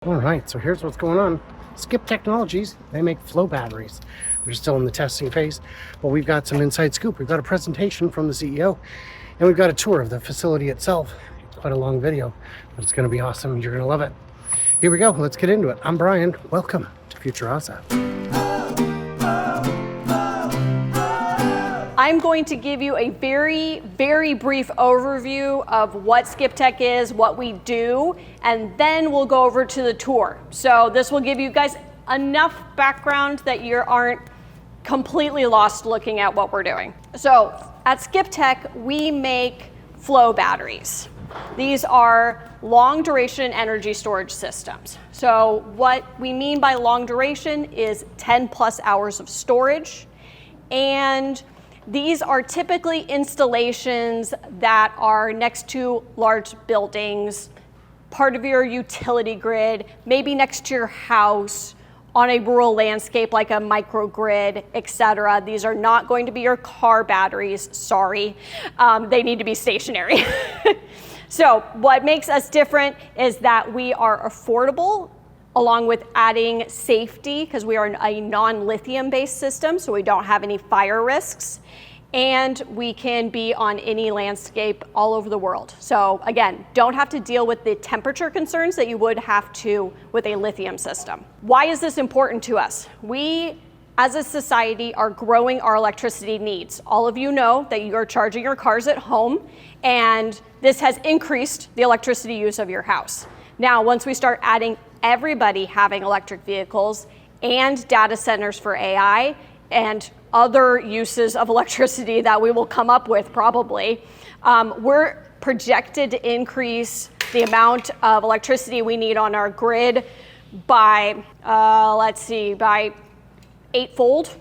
All right, so here's what's going on. Skip Technologies, they make flow batteries. We're still in the testing phase, but we've got some inside scoop. We've got a presentation from the CEO, and we've got a tour of the facility itself. It's quite a long video, but it's gonna be awesome. You're gonna love it. Here we go, let's get into it. I'm Brian, welcome to Future Asa. I'm going to give you a very, very brief overview of what Skip Tech is, what we do, and then we'll go over to the tour. So this will give you guys enough background that you aren't completely lost looking at what we're doing. So at Skip Tech, we make flow batteries. These are long duration energy storage systems. So what we mean by long duration is 10 plus hours of storage, and these are typically installations that are next to large buildings, part of your utility grid, maybe next to your house, on a rural landscape like a microgrid, etc. These are not going to be your car batteries, sorry. They need to be stationary. So what makes us different is that we are affordable, along with adding safety, because we are a non-lithium based system, so we don't have any fire risks. And we can be on any landscape all over the world. So again, don't have to deal with the temperature concerns that you would have to with a lithium system. Why is this important to us? We, as a society, are growing our electricity needs. All of you know that you are charging your cars at home, and this has increased the electricity use of your house. Now, once we start adding everybody having electric vehicles and data centers for AI and other uses of electricity that we will come up with probably, we're projected to increase the amount of electricity we need on our grid by, by eightfold.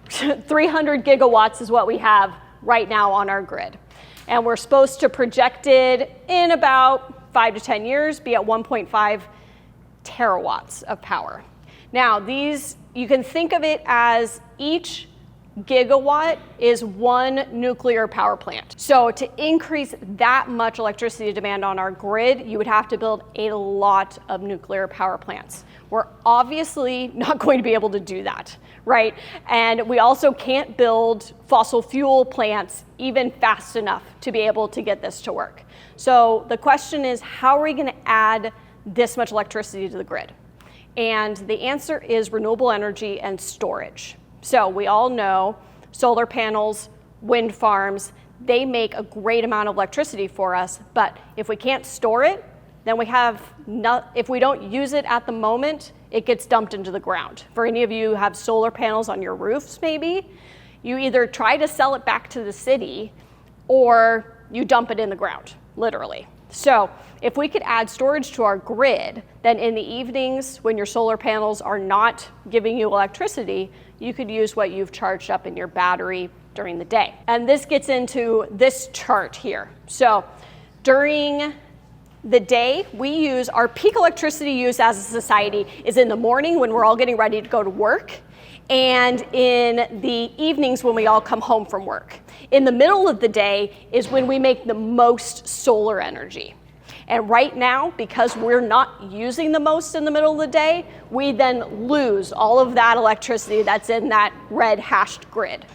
300 gigawatts is what we have right now on our grid. And we're supposed to project it in about 5 to 10 years, be at 1.5 terawatts of power. Now, these, you can think of it as each gigawatt is one nuclear power plant. So to increase that much electricity demand on our grid, you would have to build a lot of nuclear power plants. We're obviously not going to be able to do that, right? And we also can't build fossil fuel plants even fast enough to be able to get this to work. So the question is, how are we going to add this much electricity to the grid? And the answer is renewable energy and storage. So we all know solar panels, wind farms, they make a great amount of electricity for us, but if we can't store it, then if we don't use it at the moment, it gets dumped into the ground. For any of you who have solar panels on your roofs maybe, you either try to sell it back to the city or you dump it in the ground, literally. So if we could add storage to our grid, then in the evenings when your solar panels are not giving you electricity, you could use what you've charged up in your battery during the day. And this gets into this chart here. So during the day, we use our peak electricity use as a society is in the morning when we're all getting ready to go to work, and in the evenings when we all come home from work. In the middle of the day is when we make the most solar energy. And right now, because we're not using the most in the middle of the day, we then lose all of that electricity that's in that red hashed grid.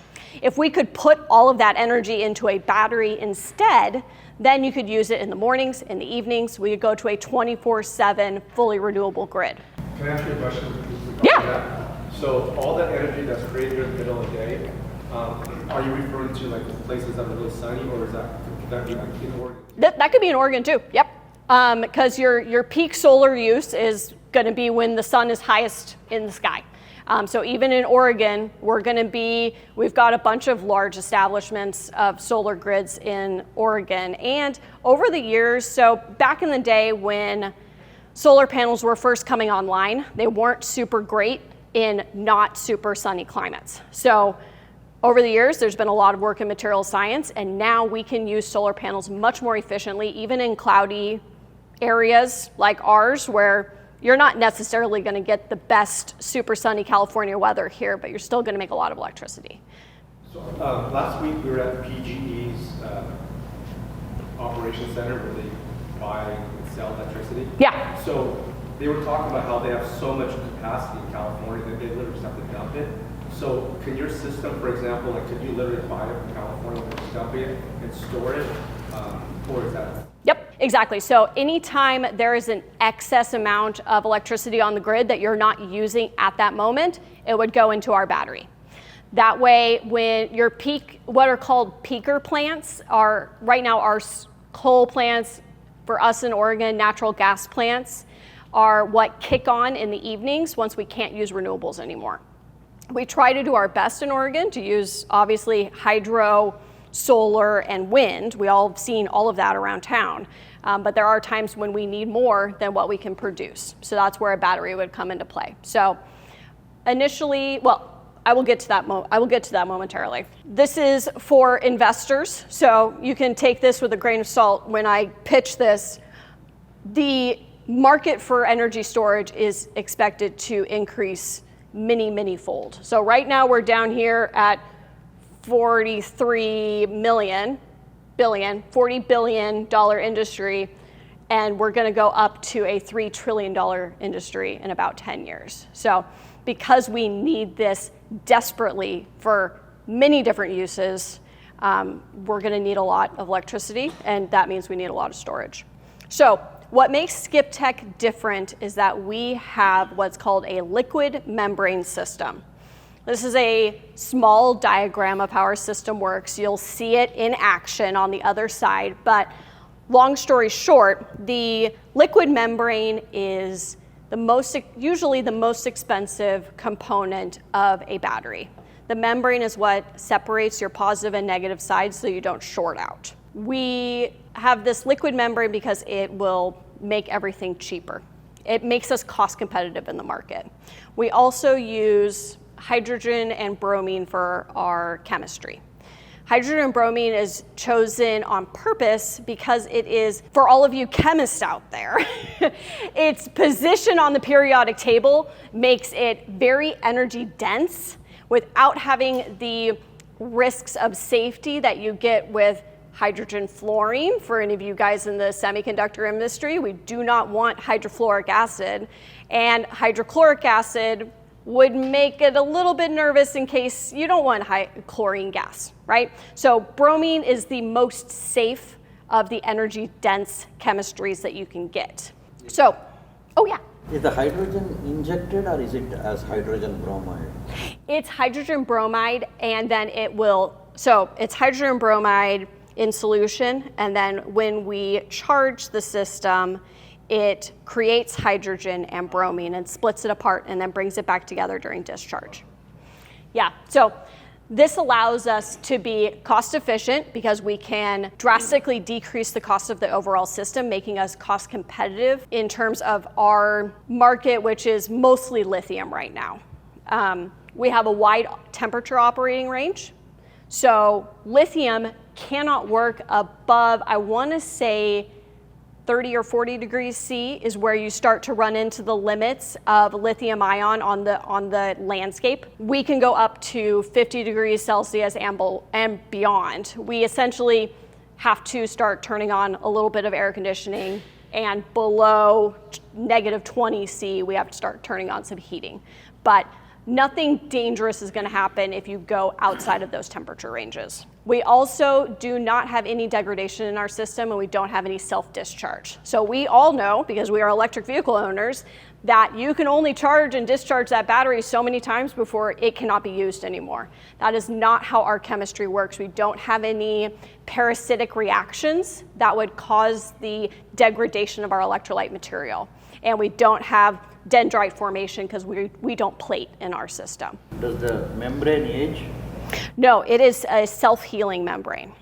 If we could put all of that energy into a battery instead, then you could use it in the mornings, in the evenings. We could go to a 24/7 fully renewable grid. Can I ask you a question? Yeah. So all that energy that's created in the middle of the day, are you referring to like places that are really sunny, or is that could that be like in Oregon? That could be in Oregon too, yep. Because your peak solar use is gonna be when the sun is highest in the sky. So even in Oregon, we've got a bunch of large establishments of solar grids in Oregon. And over the years, so back in the day when solar panels were first coming online, they weren't super great in not super sunny climates. So over the years, there's been a lot of work in material science, and now we can use solar panels much more efficiently, even in cloudy areas like ours, where you're not necessarily going to get the best super sunny California weather here, but you're still going to make a lot of electricity. So last week we were at PGE's operations center where they buy and sell electricity. Yeah. So they were talking about how they have so much capacity in California that they literally just have to dump it. So can your system, for example, like could you literally buy it from California and just dump it and store it? Or is that? Yep, exactly. So anytime there is an excess amount of electricity on the grid that you're not using at that moment, it would go into our battery. That way, when your peak, what are called peaker plants are right now our coal plants, for us in Oregon, natural gas plants are what kick on in the evenings once we can't use renewables anymore. We try to do our best in Oregon to use obviously hydro, solar, and wind. We all have seen all of that around town, but there are times when we need more than what we can produce. So that's where a battery would come into play. So initially, well, I will get to that momentarily. This is for investors, so you can take this with a grain of salt. When I pitch this, the market for energy storage is expected to increase many fold. So right now we're down here at $40 billion industry, and we're going to go up to a $3 trillion industry in about 10 years. So because we need this desperately for many different uses, we're going to need a lot of electricity, and that means we need a lot of storage. So what makes SkipTech different is that we have what's called a liquid membrane system. This is a small diagram of how our system works. You'll see it in action on the other side, but long story short, the liquid membrane is usually the most expensive component of a battery. The membrane is what separates your positive and negative sides so you don't short out. We have this liquid membrane because it will make everything cheaper. It makes us cost competitive in the market. We also use hydrogen and bromine for our chemistry. Hydrogen and bromine is chosen on purpose because it is, for all of you chemists out there, its position on the periodic table makes it very energy dense without having the risks of safety that you get with hydrogen fluorine. For any of you guys in the semiconductor industry, we do not want hydrofluoric acid, and hydrochloric acid would make it a little bit nervous in case you don't want high chlorine gas, right? So bromine is the most safe of the energy dense chemistries that you can get. So, oh yeah. Is the hydrogen injected or is it as hydrogen bromide? It's hydrogen bromide, and then it's hydrogen bromide in solution, and then when we charge the system, it creates hydrogen and bromine and splits it apart and then brings it back together during discharge. Yeah, so this allows us to be cost efficient because we can drastically decrease the cost of the overall system, making us cost competitive in terms of our market, which is mostly lithium right now. We have a wide temperature operating range. So lithium cannot work above, I want to say, 30 or 40 degrees C is where you start to run into the limits of lithium ion on the landscape. We can go up to 50 degrees Celsius and beyond. We essentially have to start turning on a little bit of air conditioning, and below negative 20 C, we have to start turning on some heating. But nothing dangerous is going to happen if you go outside of those temperature ranges. We also do not have any degradation in our system, and we don't have any self-discharge. So we all know, because we are electric vehicle owners, that you can only charge and discharge that battery so many times before it cannot be used anymore. That is not how our chemistry works. We don't have any parasitic reactions that would cause the degradation of our electrolyte material. And we don't have dendrite formation because we don't plate in our system. Does the membrane age? No, it is a self-healing membrane.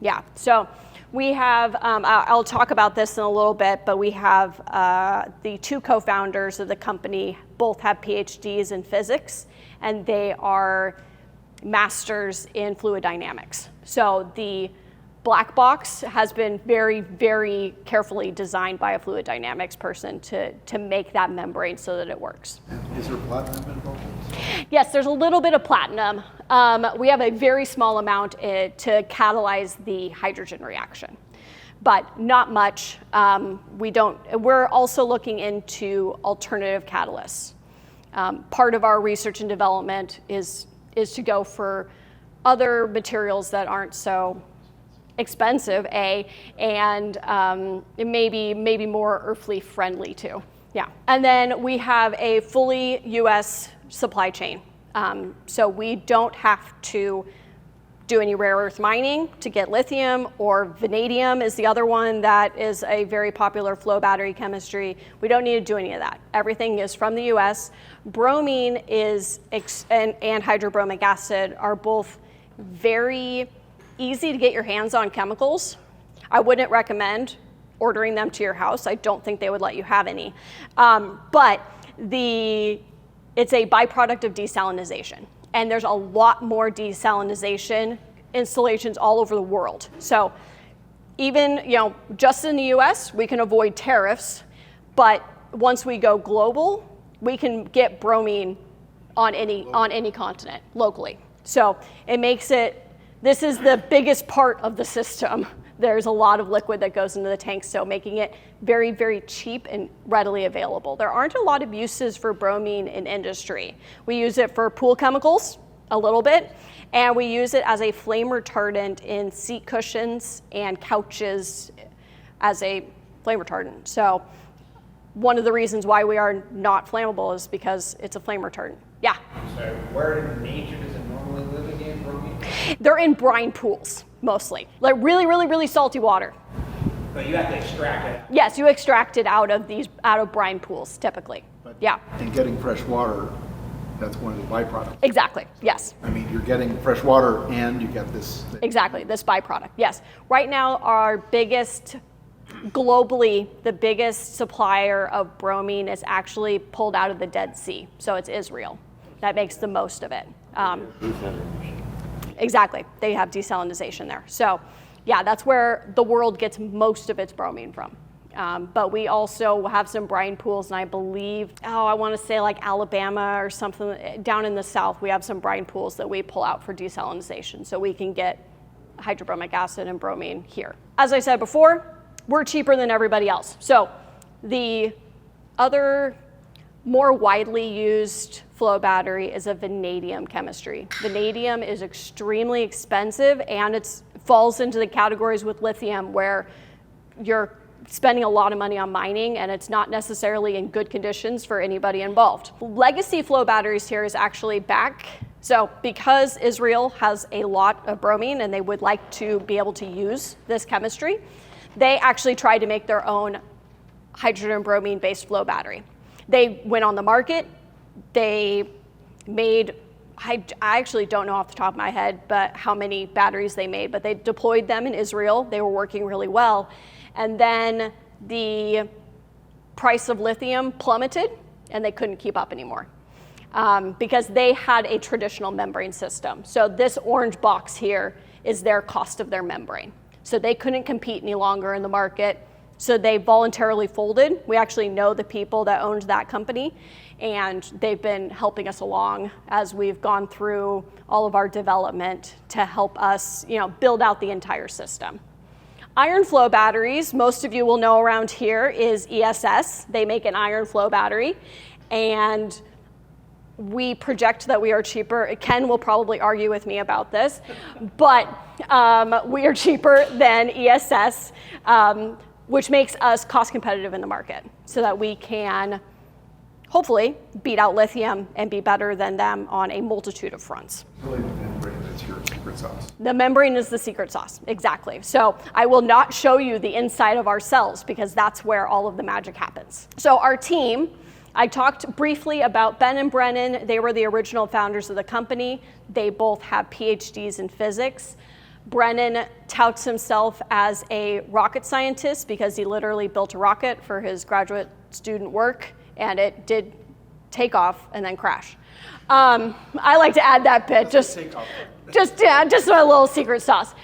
Yeah, so we have, I'll talk about this in a little bit, but we have the two co-founders of the company, both have PhDs in physics, and they are masters in fluid dynamics. So the black box has been very, very carefully designed by a fluid dynamics person to make that membrane so that it works. Is there platinum involved? Yes, there's a little bit of platinum. We have a very small amount to catalyze the hydrogen reaction. but not much. We're also looking into alternative catalysts. Part of our research and development is to go for other materials that aren't so expensive, and maybe more earthly friendly too. Yeah. And then we have a fully US supply chain. So we don't have to do any rare earth mining to get lithium, or vanadium is the other one that is a very popular flow battery chemistry. We don't need to do any of that. Everything is from the US. Bromine and hydrobromic acid are both very easy to get your hands on chemicals. I wouldn't recommend ordering them to your house. I don't think they would let you have any. But it's a byproduct of desalinization. And there's a lot more desalinization installations all over the world. So even, just in the US, we can avoid tariffs, but once we go global, we can get bromine on any continent locally. So it makes this is the biggest part of the system. There's a lot of liquid that goes into the tank, so making it very, very cheap and readily available. There aren't a lot of uses for bromine in industry. We use it for pool chemicals a little bit, and we use it as a flame retardant in seat cushions and couches as a flame retardant. So one of the reasons why we are not flammable is because it's a flame retardant. Yeah? So where in nature does it normally live again, bromine? They're in brine pools, mostly. Like really, really, really salty water. But you have to extract it. Yes, you extract it out of brine pools, typically. Yeah. And getting fresh water, that's one of the byproducts. Exactly, yes. I mean, you're getting fresh water and you get this. Exactly, this byproduct, yes. Right now, globally, the biggest supplier of bromine is actually pulled out of the Dead Sea. So it's Israel that makes the most of it. Exactly, they have desalinization there. So yeah, that's where the world gets most of its bromine from. But we also have some brine pools, and I believe, I want to say like Alabama or something, down in the south, we have some brine pools that we pull out for desalinization, so we can get hydrobromic acid and bromine here. As I said before, we're cheaper than everybody else. So the other more widely used flow battery is a vanadium chemistry. Vanadium is extremely expensive, and it falls into the categories with lithium where you're spending a lot of money on mining, and it's not necessarily in good conditions for anybody involved. Legacy flow batteries here is actually back. So because Israel has a lot of bromine and they would like to be able to use this chemistry, they actually tried to make their own hydrogen bromine based flow battery. They went on the market, they made, I actually don't know off the top of my head, but how many batteries they made, but they deployed them in Israel. They were working really well. And then the price of lithium plummeted and they couldn't keep up anymore because they had a traditional membrane system. So this orange box here is their cost of their membrane. So they couldn't compete any longer in the market. So they voluntarily folded. We actually know the people that owned that company, and they've been helping us along as we've gone through all of our development to help us, build out the entire system. Iron flow batteries, most of you will know around here, is ESS. They make an iron flow battery, and we project that we are cheaper. Ken will probably argue with me about this, but we are cheaper than ESS, which makes us cost competitive in the market so that we can hopefully beat out lithium and be better than them on a multitude of fronts. Really the membrane that's your secret sauce. The membrane is the secret sauce, exactly. So I will not show you the inside of our cells because that's where all of the magic happens. So our team, I talked briefly about Ben and Brennan. They were the original founders of the company. They both have PhDs in physics. Brennan touts himself as a rocket scientist because he literally built a rocket for his graduate student work, and it did take off and then crash. I like to add that bit. Just a little secret sauce.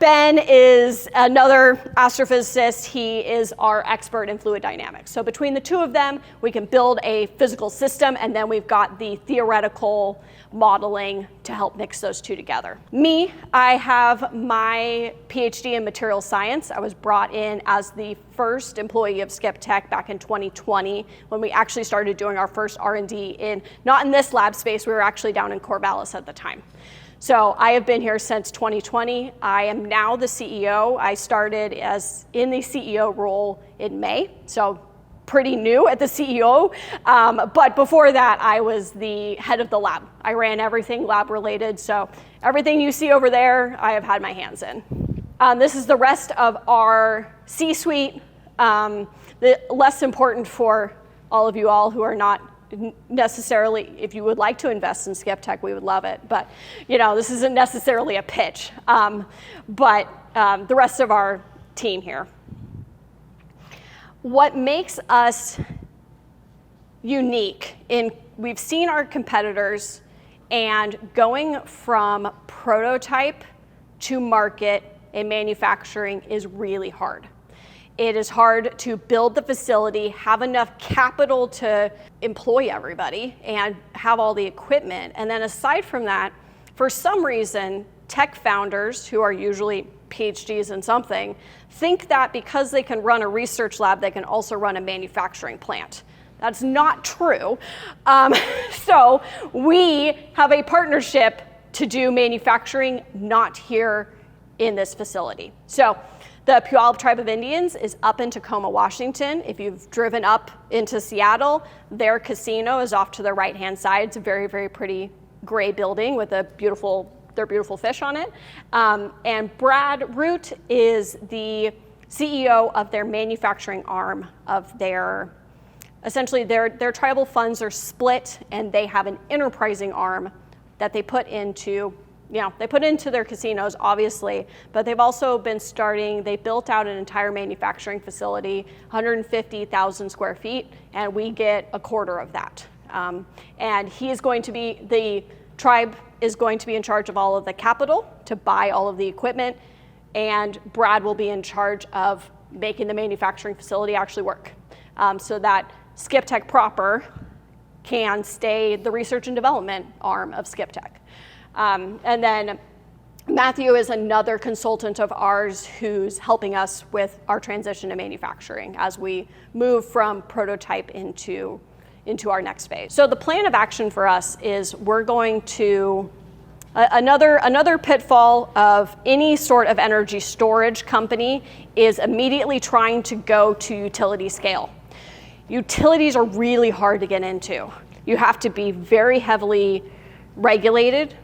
Ben is another astrophysicist. He is our expert in fluid dynamics. So between the two of them, we can build a physical system, and then we've got the theoretical modeling to help mix those two together. Me, I have my PhD in material science. I was brought in as the first employee of Skip Tech back in 2020 when we actually started doing our first R&D not in this lab space, we were actually down in Corvallis at the time. So I have been here since 2020. I am now the CEO. I started in the CEO role in May, so pretty new at the CEO. But before that, I was the head of the lab. I ran everything lab related, so everything you see over there, I have had my hands in. This is the rest of our C-suite. Less important for all of you all who are not necessarily, if you would like to invest in Skip Tech, we would love it. But this isn't necessarily a pitch. But the rest of our team here. What makes us unique we've seen our competitors, and going from prototype to market in manufacturing is really hard. It is hard to build the facility, have enough capital to employ everybody, and have all the equipment. And then aside from that, for some reason, tech founders, who are usually PhDs in something, think that because they can run a research lab, they can also run a manufacturing plant. That's not true. So we have a partnership to do manufacturing, not here in this facility. So the Puyallup Tribe of Indians is up in Tacoma, Washington. If you've driven up into Seattle, their casino is off to the right-hand side. It's a very, very pretty gray building with their beautiful fish on it. And Brad Root is the CEO of their manufacturing arm of essentially their tribal funds are split, and they have an enterprising arm that they put into their casinos, obviously, but they've also been they built out an entire manufacturing facility, 150,000 square feet, and we get a quarter of that. And the tribe is going to be in charge of all of the capital to buy all of the equipment, and Brad will be in charge of making the manufacturing facility actually work, so that Skip Tech proper can stay the research and development arm of Skip Tech. And then Matthew is another consultant of ours who's helping us with our transition to manufacturing as we move from prototype into our next phase. So the plan of action for us is we're going to, another pitfall of any sort of energy storage company is immediately trying to go to utility scale. Utilities are really hard to get into. You have to be very heavily regulated,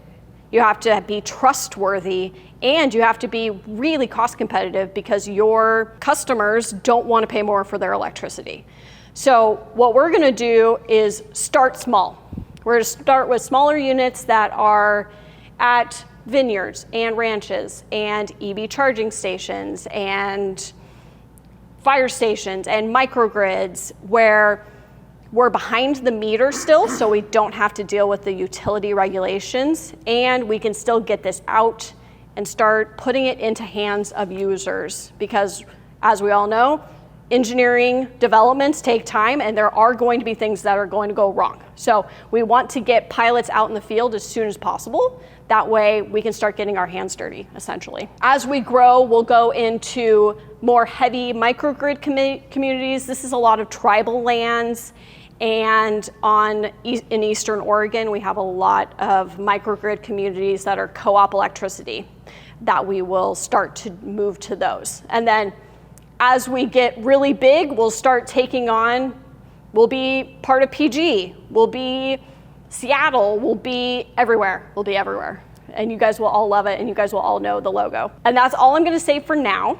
you have to be trustworthy, and you have to be really cost competitive because your customers don't want to pay more for their electricity. So what we're going to do is start small. We're going to start with smaller units that are at vineyards and ranches and EV charging stations and fire stations and microgrids where we're behind the meter still, so we don't have to deal with the utility regulations, and we can still get this out and start putting it into hands of users, because as we all know, engineering developments take time, and there are going to be things that are going to go wrong. So we want to get pilots out in the field as soon as possible. That way we can start getting our hands dirty, essentially. As we grow, we'll go into more heavy microgrid communities. This is a lot of tribal lands, and in Eastern Oregon, we have a lot of microgrid communities that are co-op electricity that we will start to move to those. And then as we get really big, we'll start taking on, we'll be part of PG, we'll be Seattle, we'll be everywhere. And you guys will all love it, and you guys will all know the logo. And that's all I'm gonna say for now.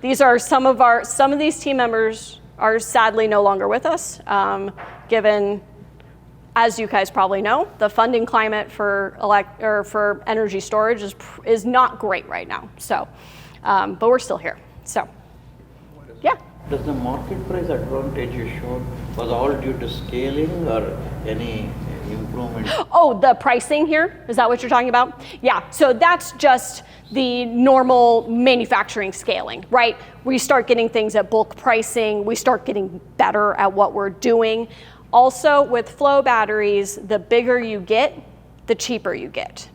These are some of these team members are sadly no longer with us, given, as you guys probably know, the funding climate for energy storage is not great right now. So, but we're still here. So, yeah. Does the market price advantage you showed was all due to scaling or any improvement? Oh, the pricing here? Is that what you're talking about? Yeah, so that's just the normal manufacturing scaling, right? We start getting things at bulk pricing, we start getting better at what we're doing. Also, with flow batteries, the bigger you get, the cheaper you get.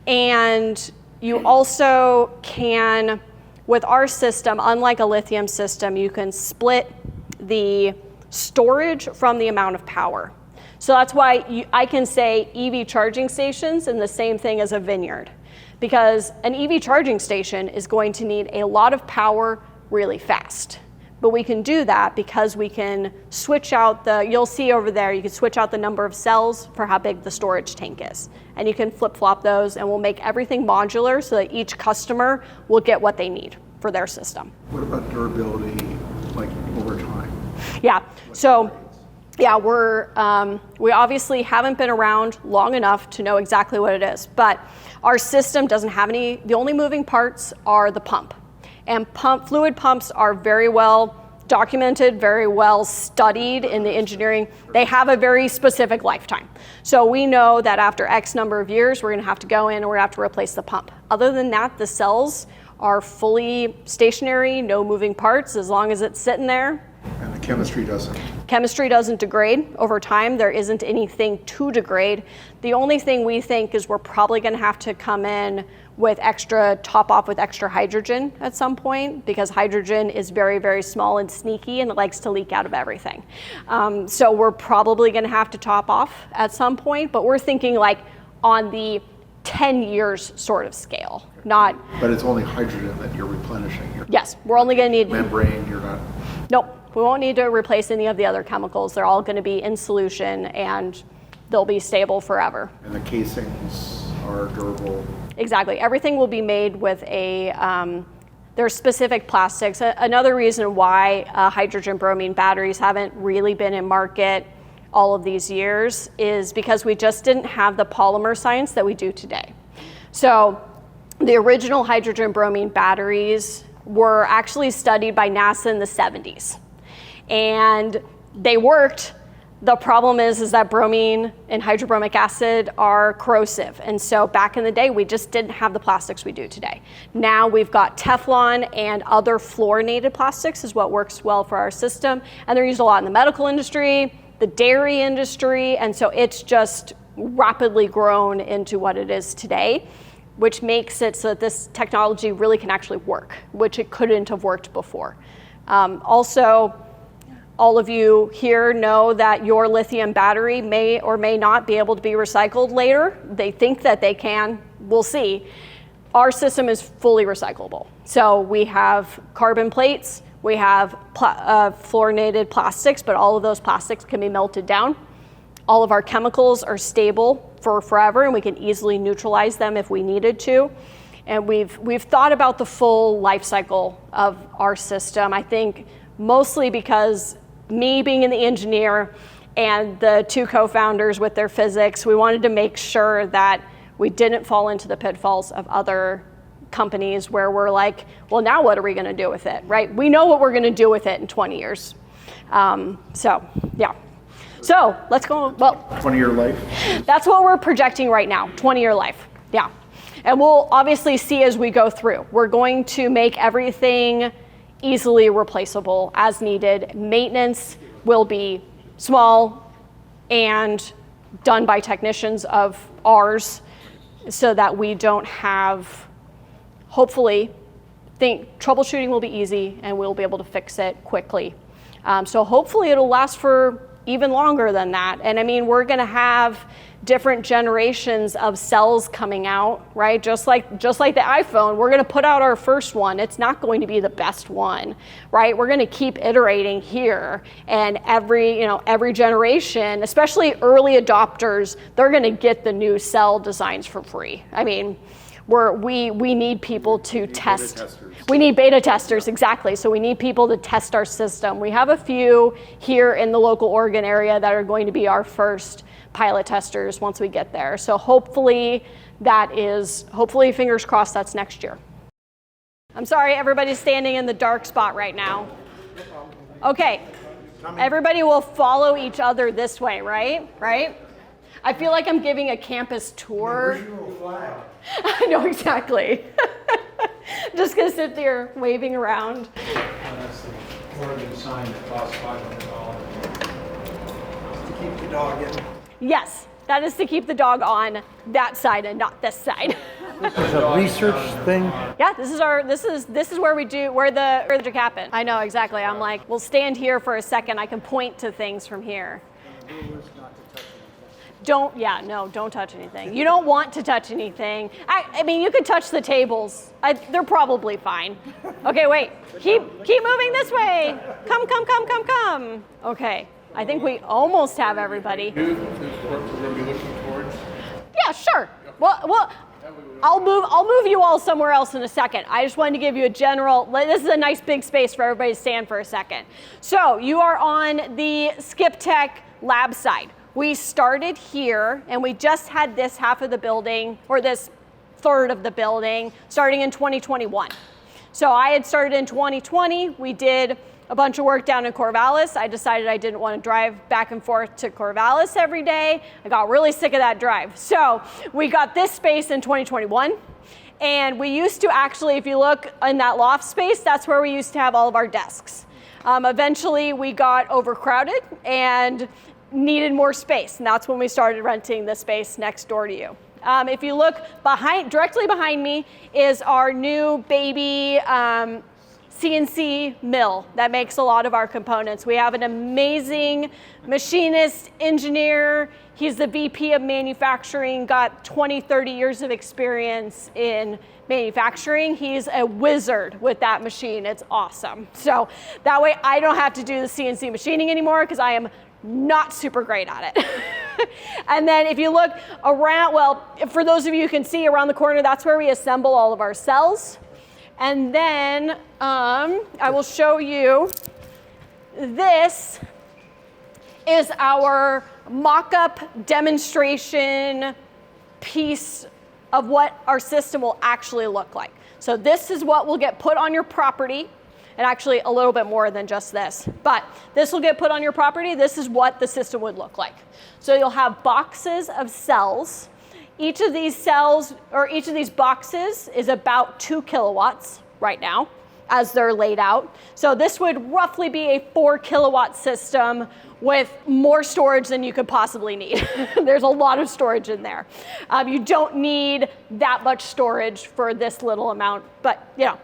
And you also can, with our system, unlike a lithium system, you can split the storage from the amount of power. So that's why I can say EV charging stations and the same thing as a vineyard, because an EV charging station is going to need a lot of power really fast. But we can do that because we can switch out you'll see over there, you can switch out the number of cells for how big the storage tank is. And you can flip-flop those, and we'll make everything modular so that each customer will get what they need for their system. What about durability, like over time? Yeah, so yeah, we obviously haven't been around long enough to know exactly what it is, but our system doesn't have any, the only moving parts are the pump. And fluid pumps are very well documented, very well studied in the engineering. They have a very specific lifetime. So we know that after X number of years, we're gonna have to go in and we're gonna have to replace the pump. Other than that, the cells are fully stationary, no moving parts, as long as it's sitting there. And the chemistry doesn't. Chemistry doesn't degrade over time. There isn't anything to degrade. The only thing we think is we're probably gonna have to come in with top off with extra hydrogen at some point, because hydrogen is very, very small and sneaky and it likes to leak out of everything. So we're probably gonna have to top off at some point, but we're thinking like on the 10 years sort of scale, not. But it's only hydrogen that you're replenishing. Yes, we're only gonna need. Membrane, you're not. Nope, we won't need to replace any of the other chemicals. They're all gonna be in solution and they'll be stable forever. And the casings are durable. Exactly. Everything will be made with there's specific plastics. Another reason why hydrogen bromine batteries haven't really been in market all of these years is because we just didn't have the polymer science that we do today. So the original hydrogen bromine batteries were actually studied by NASA in the 70s. And they worked. The problem is that bromine and hydrobromic acid are corrosive. And so back in the day, we just didn't have the plastics we do today. Now we've got Teflon and other fluorinated plastics is what works well for our system. And they're used a lot in the medical industry, the dairy industry. And so it's just rapidly grown into what it is today, which makes it so that this technology really can actually work, which it couldn't have worked before. Also, all of you here know that your lithium battery may or may not be able to be recycled later. They think that they can, we'll see. Our system is fully recyclable. So we have carbon plates, we have fluorinated plastics, but all of those plastics can be melted down. All of our chemicals are stable for forever, and we can easily neutralize them if we needed to. And we've thought about the full life cycle of our system, I think mostly because me being the engineer and the two co-founders with their physics, we wanted to make sure that we didn't fall into the pitfalls of other companies where we're like, well, now what are we gonna do with it, right? We know what we're gonna do with it in 20 years. So, yeah. So let's go, well. 20-year life? That's what we're projecting right now, 20-year life, yeah. And we'll obviously see as we go through. We're going to make everything easily replaceable as needed. Maintenance will be small and done by technicians of ours so that we don't have, hopefully, troubleshooting will be easy and we'll be able to fix it quickly. So hopefully it'll last for even longer than that. And I mean, we're gonna have different generations of cells coming out, right? Just like the iPhone, we're gonna put out our first one. It's not going to be the best one, right? We're gonna keep iterating here, and every generation, especially early adopters, they're gonna get the new cell designs for free. I mean, we need people to test. We need beta testers, exactly. So we need people to test our system. We have a few here in the local Oregon area that are going to be our first pilot testers once we get there. So hopefully fingers crossed, that's next year. I'm sorry, everybody's standing in the dark spot right now. Okay, everybody will follow each other this way, right? I feel like I'm giving a campus tour. I know exactly. Just gonna sit there waving around. That's the Oregon sign that costs $500. To keep the dog in. Yes, that is to keep the dog on that side and not this side. This is a research thing. Yeah, this is where the magic happen. I know exactly. I'm like, we'll stand here for a second. I can point to things from here. Don't touch anything. You don't want to touch anything. I mean, you could touch the tables. They're probably fine. Okay, wait. Keep moving this way. Come. Okay. I think we almost have everybody. We're going to be looking towards. Yeah, sure. Well, I'll move you all somewhere else in a second. I just wanted to give you a general, this is a nice big space for everybody to stand for a second. So you are on the Skip Tech lab side. We started here and we just had this half of the building, or this third of the building, starting in 2021. So I had started in 2020. We did a bunch of work down in Corvallis. I decided I didn't want to drive back and forth to Corvallis every day. I got really sick of that drive. So we got this space in 2021. And we used to actually, if you look in that loft space, that's where we used to have all of our desks. Eventually we got overcrowded and needed more space. And that's when we started renting the space next door to you. If you look directly behind me is our new baby CNC mill that makes a lot of our components. We have an amazing machinist, engineer. He's the VP of manufacturing, got 20, 30 years of experience in manufacturing. He's a wizard with that machine. It's awesome. So that way I don't have to do the CNC machining anymore because I am not super great at it. And then if you look around, well, for those of you who can see around the corner, that's where we assemble all of our cells. And then I will show you, this is our mock-up demonstration piece of what our system will actually look like. So this is what will get put on your property, and actually a little bit more than just this, but this will get put on your property. This is what the system would look like. So you'll have boxes of cells. Each of these cells, or each of these boxes, is about 2 kilowatts right now as they're laid out. So this would roughly be a 4 kilowatt system with more storage than you could possibly need. There's a lot of storage in there. You don't need that much storage for this little amount, but you know,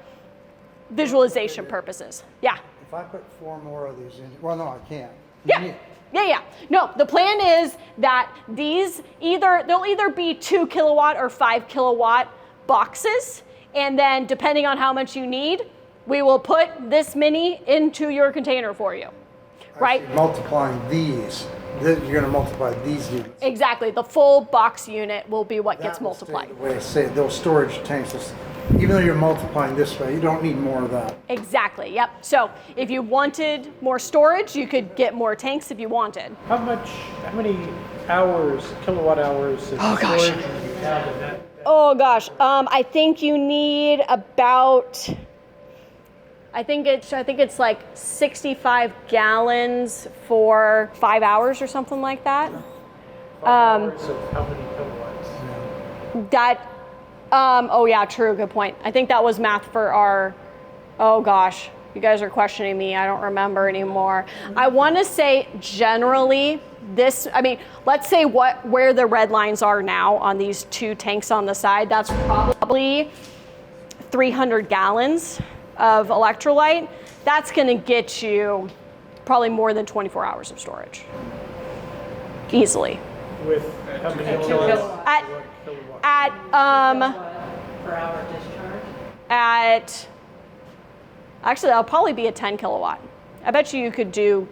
visualization purposes. Yeah. If I put 4 more of these in, well, no, I can't. Yeah. No, the plan is that they'll either be 2 kilowatt or 5 kilowatt boxes, and then depending on how much you need, we will put this many into your container for you, right? Actually, multiplying these, you're going to multiply these units. Exactly. The full box unit will be what gets That will stay multiplied. the way I say it, those storage tanks, even though you're multiplying this way, you don't need more of that. Exactly. Yep. So if you wanted more storage, you could get more tanks if you wanted. How many hours, kilowatt hours of gosh. storage do you have in that? Oh gosh, I think you need about, I think it's like 65 gallons for 5 hours or something like that. 5 hours of how many kilowatts? Oh yeah, true, good point. I think that was math for our, oh gosh, you guys are questioning me, I don't remember anymore. I want to say generally this, I mean, let's say where the red lines are now on these 2 tanks on the side, that's probably 300 gallons of electrolyte. That's going to get you probably more than 24 hours of storage. Easily. With how many kilowatts? Per hour discharge? Actually, that'll probably be a 10 kilowatt. I bet you could do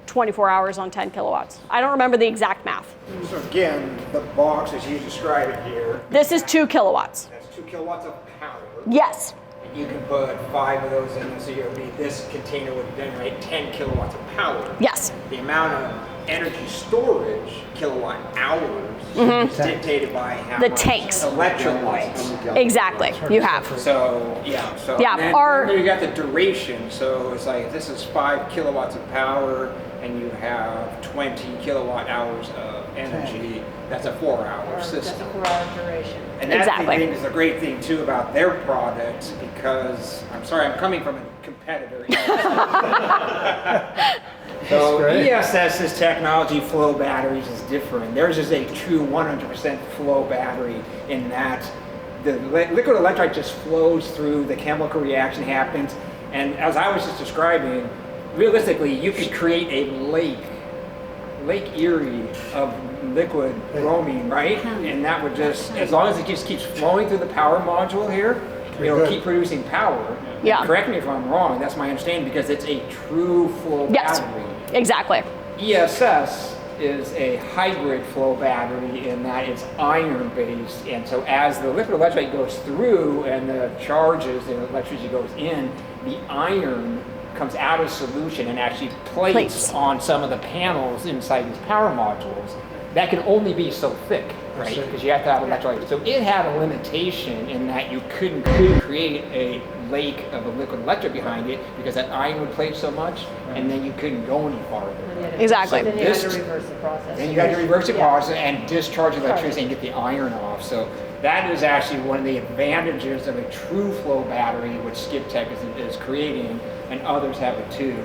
24 hours on 10 kilowatts. I don't remember the exact math. So again, the box as you describe it here, This is 2 kilowatts. that's 2 kilowatts of power. Yes. And you can put 5 of those in, so this container would generate 10 kilowatts of power. Yes. The amount of energy storage, kilowatt hours, is dictated by how The much tanks. electrolytes. Exactly. You have. So Yeah, and then you got the duration. So it's like this is 5 kilowatts of power, and you have 20 kilowatt hours of energy, that's a 4-hour That's system. a 4-hour duration. And that's Exactly. the thing, is a great thing too about their product, because, I'm sorry, I'm coming from a competitor. So great. ESS's technology, flow batteries, is different. Theirs is a true 100% flow battery in that the liquid electrolyte just flows through, the chemical reaction happens, and as I was just describing, realistically, you could create a Lake Erie of liquid bromine, right? And that would just, as long as it just keeps flowing through the power module here, it'll good. keep producing power. Yeah. Correct me if I'm wrong, that's my understanding, because it's a true flow Yes. battery. Exactly. ESS is a hybrid flow battery in that it's iron based, and so as the liquid electrolyte goes through and the charges and electricity goes in, the iron comes out of solution and actually plates on some of the panels inside these power modules. That can only be so thick, right? Because you have to have electrolyte. So it had a limitation in that you couldn't create a lake of a liquid electrolyte behind it because that iron would plate so much, and then you couldn't go any farther. Exactly. Then you have This- to reverse the process. Then you got to reverse the Yeah. process and discharge electricity and get the iron off. So that is actually one of the advantages of a true flow battery, which SkipTech is creating, and others have it too.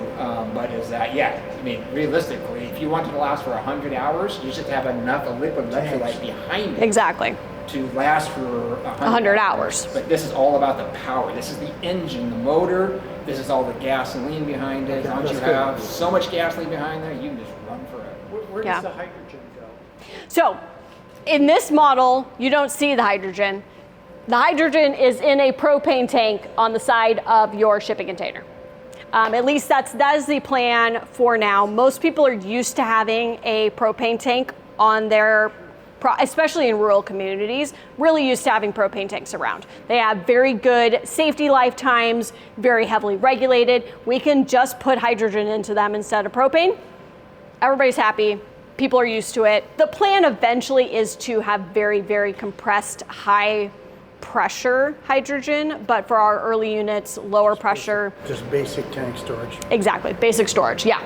But is that, yeah, I mean, realistically, if you want it to last for 100 hours, you should have enough of liquid electrolyte behind it Exactly. to last for 100 hours. But this is all about the power. This is the engine, the motor. This is all the gasoline behind it. Once you That's good. have so much gasoline behind there, you can just run forever. Where Yeah. does the hydrogen go? So in this model, you don't see the hydrogen. The hydrogen is in a propane tank on the side of your shipping container. At least that is the plan for now. Most people are used to having a propane tank on their, especially in rural communities, really used to having propane tanks around. They have very good safety lifetimes, very heavily regulated. We can just put hydrogen into them instead of propane. Everybody's happy. People are used to it. The plan eventually is to have very, very compressed, high pressure hydrogen, but for our early units, lower pressure. Just basic tank storage. Exactly, basic storage, yeah.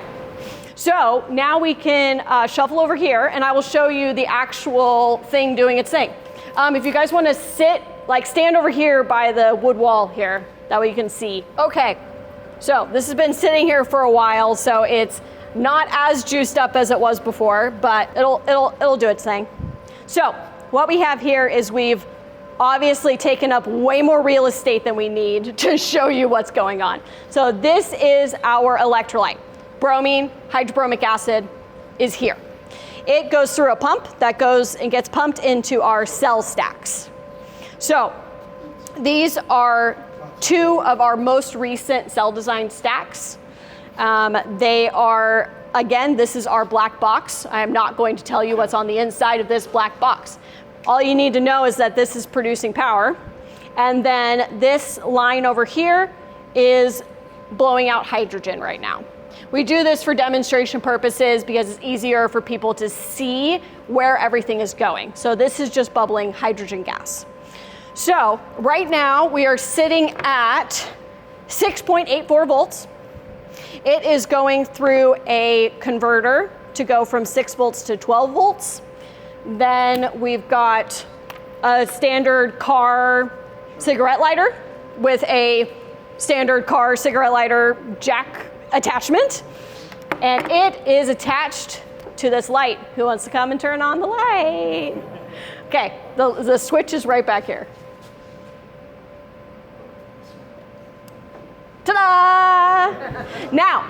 So now we can shuffle over here and I will show you the actual thing doing its thing. If you guys want to stand over here by the wood wall here, that way you can see. Okay, so this has been sitting here for a while, so it's not as juiced up as it was before, but it'll do its thing. So what we have here is we've obviously taken up way more real estate than we need to show you what's going on. So this is our electrolyte. Bromine, hydrobromic acid is here. It goes through a pump that goes and gets pumped into our cell stacks. So these are two of our most recent cell design stacks. They are, again, this is our black box. I am not going to tell you what's on the inside of this black box. All you need to know is that this is producing power. And then this line over here is blowing out hydrogen right now. We do this for demonstration purposes because it's easier for people to see where everything is going. So this is just bubbling hydrogen gas. So right now we are sitting at 6.84 volts. It is going through a converter to go from 6 volts to 12 volts. Then we've got a standard car cigarette lighter with a standard car cigarette lighter jack attachment. And it is attached to this light. Who wants to come and turn on the light? Okay, the switch is right back here. Ta-da! Now,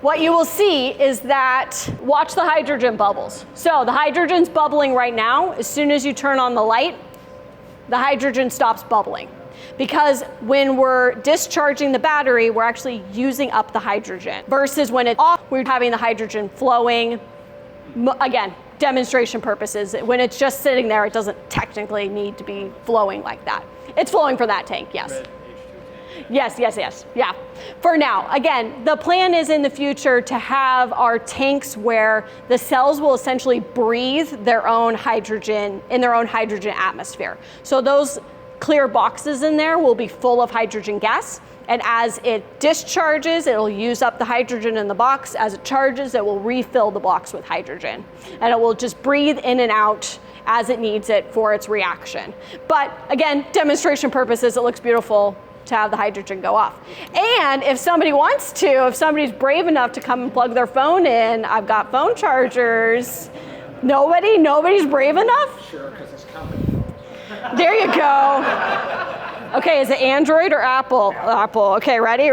what you will see is that, watch the hydrogen bubbles. So the hydrogen's bubbling right now. As soon as you turn on the light, the hydrogen stops bubbling. Because when we're discharging the battery, we're actually using up the hydrogen. Versus when it's off, we're having the hydrogen flowing. Again, demonstration purposes. When it's just sitting there, it doesn't technically need to be flowing like that. It's flowing from that tank, yes. Yes, yeah. For now, again, the plan is in the future to have our tanks where the cells will essentially breathe their own hydrogen in their own hydrogen atmosphere. So those clear boxes in there will be full of hydrogen gas. And as it discharges, it'll use up the hydrogen in the box. As it charges, it will refill the box with hydrogen. And it will just breathe in and out as it needs it for its reaction. But again, demonstration purposes, it looks beautiful to have the hydrogen go off. And if somebody wants to, if somebody's brave enough to come and plug their phone in, I've got phone chargers. Nobody's brave enough? Sure, because it's coming. There you go. Okay, is it Android or Apple? Apple. Okay, ready?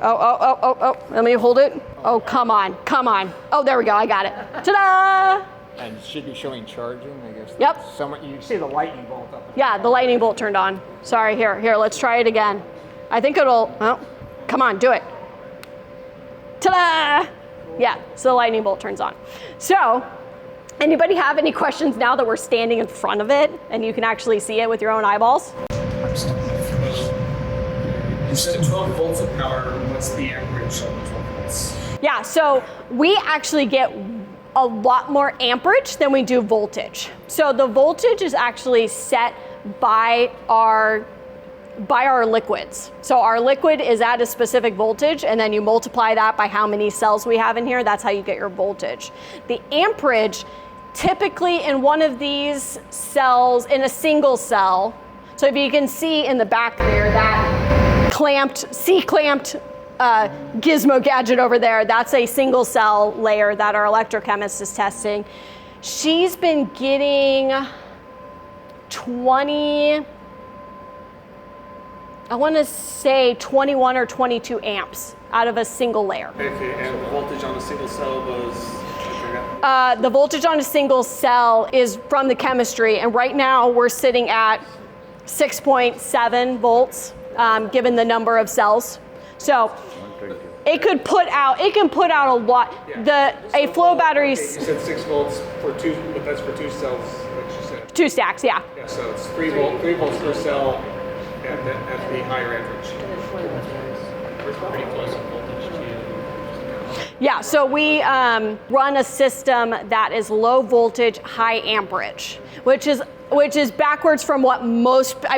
Oh, let me hold it. Oh, come on. Oh, there we go, I got it. Ta-da! And it should be showing charging, I guess. Yep. You see the lightning bolt up. Yeah, the lightning bolt turned on. Sorry, here, let's try it again. I think oh, come on, do it. Ta-da! Yeah, so the lightning bolt turns on. So, anybody have any questions now that we're standing in front of it and you can actually see it with your own eyeballs? You said 12 volts of power. What's the amperage of 12 volts? Yeah, so we actually get a lot more amperage than we do voltage. So the voltage is actually set by our liquids. So our liquid is at a specific voltage, and then you multiply that by how many cells we have in here. That's how you get your voltage. The amperage, typically in one of these cells, in a single cell, so if you can see in the back there, that C-clamped gizmo gadget over there, that's a single cell layer that our electrochemist is testing. She's been getting 21 or 22 amps out of a single layer. Okay, and the voltage on a single cell was? The voltage on a single cell is from the chemistry, and right now we're sitting at 6.7 volts, given the number of cells. So it can put out a lot. Yeah. A flow battery. You said 6 volts for 2, but that's for 2 cells, like you said. 2 stacks, yeah. Yeah, so it's 3 volts per cell at the higher amperage. Pretty close in voltage to. Yeah, so we run a system that is low voltage, high amperage, which is backwards from what most of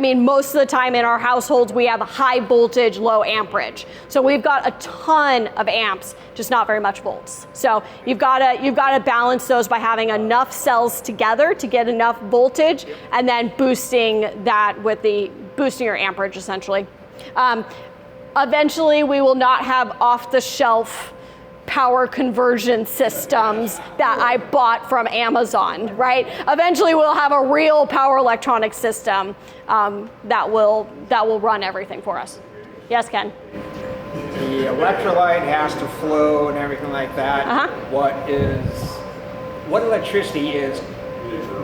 the time in our households we have a high voltage, low amperage. So we've got a ton of amps, just not very much volts. So you've got to balance those by having enough cells together to get enough voltage, and then boosting your amperage essentially. Eventually, we will not have off-the-shelf power conversion systems that I bought from Amazon, right? Eventually we'll have a real power electronic system that will run everything for us. Yes, Ken? The electrolyte has to flow and everything like that. Uh-huh. What electricity is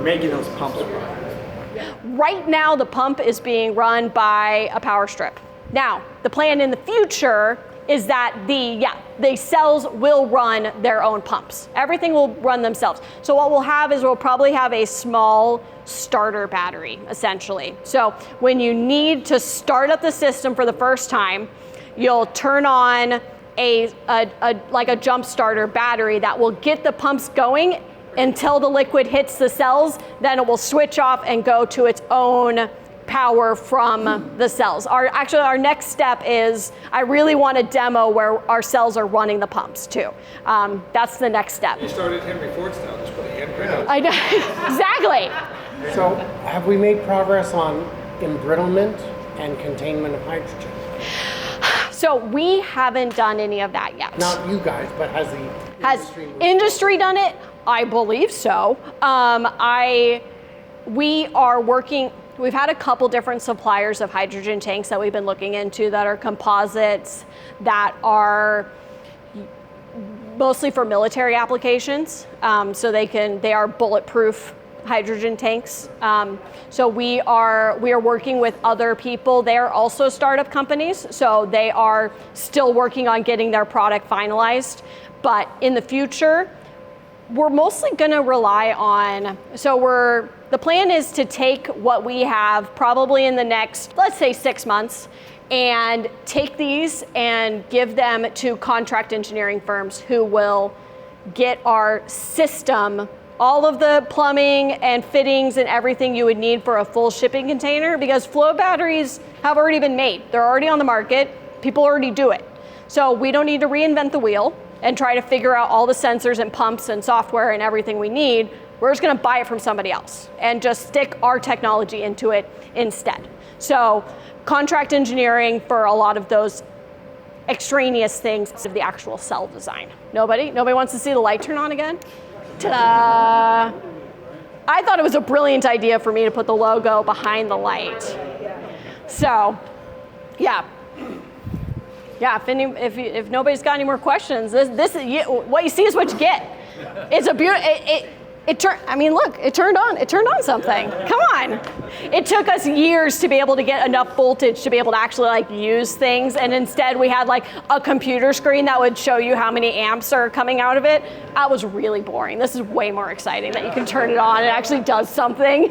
making those pumps run? Right now the pump is being run by a power strip. Now, the plan in the future is that the cells will run their own pumps. Everything will run themselves. So what we'll have is we'll probably have a small starter battery, essentially. So when you need to start up the system for the first time, you'll turn on like a jump starter battery that will get the pumps going until the liquid hits the cells. Then it will switch off and go to its own power from the cells. Our next step is I really want a demo where our cells are running the pumps too. That's the next step. You started Henry Ford style, just put a handbrake on. I know, exactly. So have we made progress on embrittlement and containment of hydrogen? So we haven't done any of that yet. Not you guys, but has the industry done it? I believe so. We are working. We've had a couple different suppliers of hydrogen tanks that we've been looking into that are composites, that are mostly for military applications. So they are bulletproof hydrogen tanks. So we are working with other people. They are also startup companies, so they are still working on getting their product finalized. But in the future, we're mostly going to rely on, the plan is to take what we have probably in the next, let's say 6 months, and take these and give them to contract engineering firms who will get our system all of the plumbing and fittings and everything you would need for a full shipping container, because flow batteries have already been made. They're already on the market. People already do it. So we don't need to reinvent the wheel and try to figure out all the sensors and pumps and software and everything we need. We're just gonna buy it from somebody else and just stick our technology into it instead. So contract engineering for a lot of those extraneous things of the actual cell design. Nobody wants to see the light turn on again? Ta-da! I thought it was a brilliant idea for me to put the logo behind the light. So, yeah. Yeah, if nobody's got any more questions, this is what you see is what you get. It's a beautiful. I mean, look, it turned on something. Come on. It took us years to be able to get enough voltage to be able to actually like use things, and instead we had like a computer screen that would show you how many amps are coming out of it. That was really boring. This is way more exciting that you can turn it on. It actually does something.